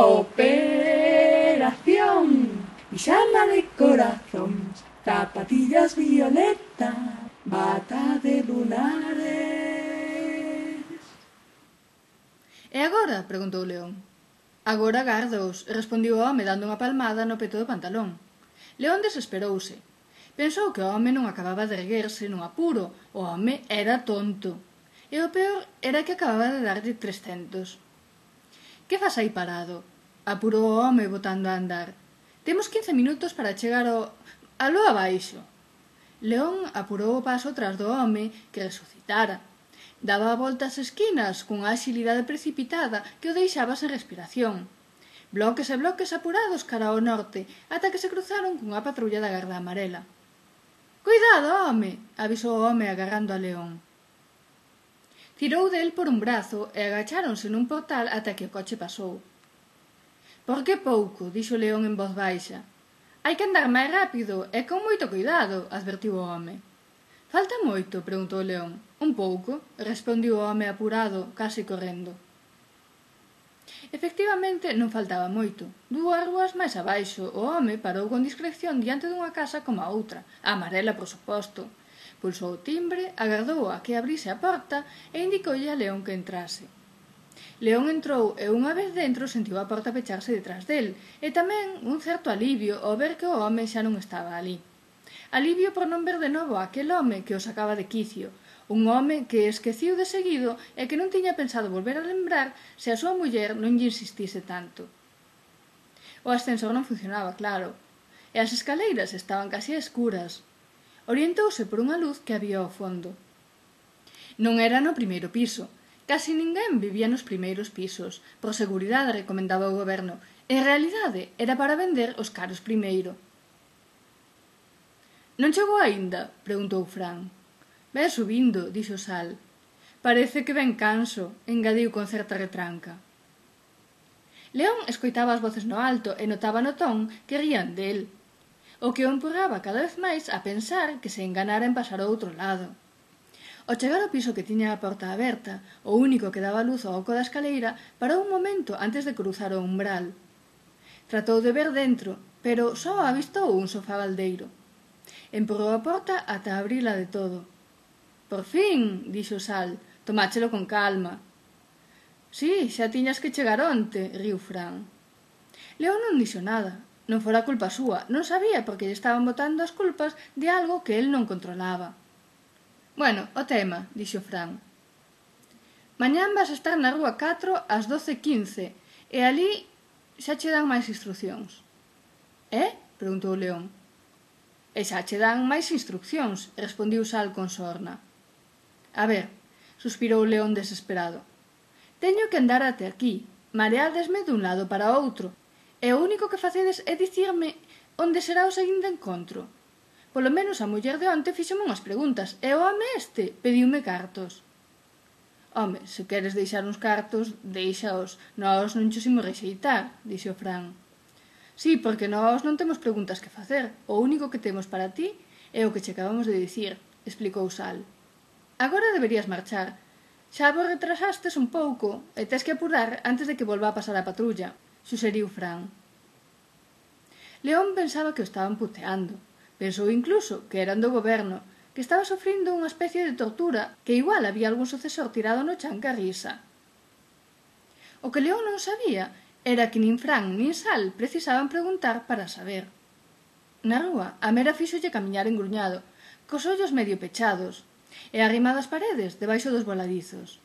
Operación pijama de corazón, zapatillas violeta, bata de lunares. E agora? Preguntou León. Agora gardaos, respondiu o home dando unha palmada no peto do pantalón. León desesperouse. Pensou que o home non acababa de erguerse nun apuro, o home era tonto. E o peor era que acababa de darlle 300. Que fas aí parado? Apurou o home botando a andar. Temos 15 minutos para chegar aló abaixo. León apurou o paso tras do home que resucitara. Daba a volta ás esquinas cunha axilidade precipitada que o deixaba sen respiración. Bloques e bloques apurados cara ao norte ata que se cruzaron cunha patrulla da Garda Amarela. «Cuidado, home!» avisou o home agarrando a León. Tirou del por un brazo e agacháronse nun portal ata que o coche pasou. «Por que pouco?» dixo León en voz baixa. «Hai que andar máis rápido e con moito cuidado», advertiu o home. «Falta moito?» preguntou León. «Un pouco», respondiu o home apurado, case correndo. Efectivamente, non faltaba moito. 2 rúas máis abaixo, o home parou con discreción diante dunha casa como a outra, a amarela, por suposto. Pulsou o timbre, agardou a que abrise a porta e indicoulle a León que entrase. León entrou e unha vez dentro sentiu a porta pecharse detrás del e tamén un certo alivio ao ver que o home xa non estaba ali. Alivio por non ver de novo aquel home que o sacaba de quicio, un home que esqueciu de seguido e que non tiña pensado volver a lembrar se a súa muller non lle insistise tanto. O ascensor non funcionaba, claro, e as escaleiras estaban casi escuras. Orientouse por unha luz que había ao fondo. Non era no primeiro piso. Casi ninguén vivía nos primeiros pisos. Por seguridade, recomendaba o goberno. En realidade, era para vender os caros primeiro. «Non chegou aínda?» preguntou Fran. «Ven subindo», dixo Sal. «Parece que ven canso», engadiu con certa retranca. León escoitaba as voces no alto e notaba no ton que rían del, o que o empurraba cada vez máis a pensar que se enganara en pasar ao outro lado. Ao chegar ao piso que tiña a porta aberta, o único que daba luz ao oco da escaleira, parou un momento antes de cruzar o umbral. Tratou de ver dentro, pero só avistou un sofá baldeiro. Empurrou a porta ata abrila de todo. «Por fin», dixo Sal, «tomáchelo con calma». «Sí, xa tiñas que chegar onte», riu Fran. León non dixo nada. Non fora culpa súa, non sabía por que lle estaban botando as culpas de algo que el non controlaba. «Bueno, o tema», dixo Fran. «Mañán vas a estar na rúa 4 ás 12:15 e ali xa che dan máis instruccións». Preguntou León. «E xa che dan máis instruccións», respondiu Sal con sorna. «A ver», suspirou León desesperado. «Teño que andar até aquí, mareádesme dun lado para outro, e o único que facedes é dicirme onde será o seguinte encontro. Polo menos a muller de onte fíxome unhas preguntas, e o home este pediume cartos». «Home, se queres deixar uns cartos, deixaos, nós non chos imos rexeitar», dixo Fran. «Sí, porque nós non temos preguntas que facer, o único que temos para ti é o que che acabamos de dicir», explicou Sal. «Agora deberías marchar. Xa vos retrasastes un pouco e tes que apurar antes de que volva a pasar a patrulla», suxeriu Fran. León pensaba que o estaban puteando. Pensou incluso que eran do goberno, que estaba sofrindo unha especie de tortura, que igual había algún sucesor tirado no chan que risa. O que León non sabía era que nin Fran nin Sal precisaban preguntar para saber. Na rúa, a Mera fíxolle camiñar engruñado, cos ollos medio pechados, e arrimado ás paredes debaixo dos voladizos.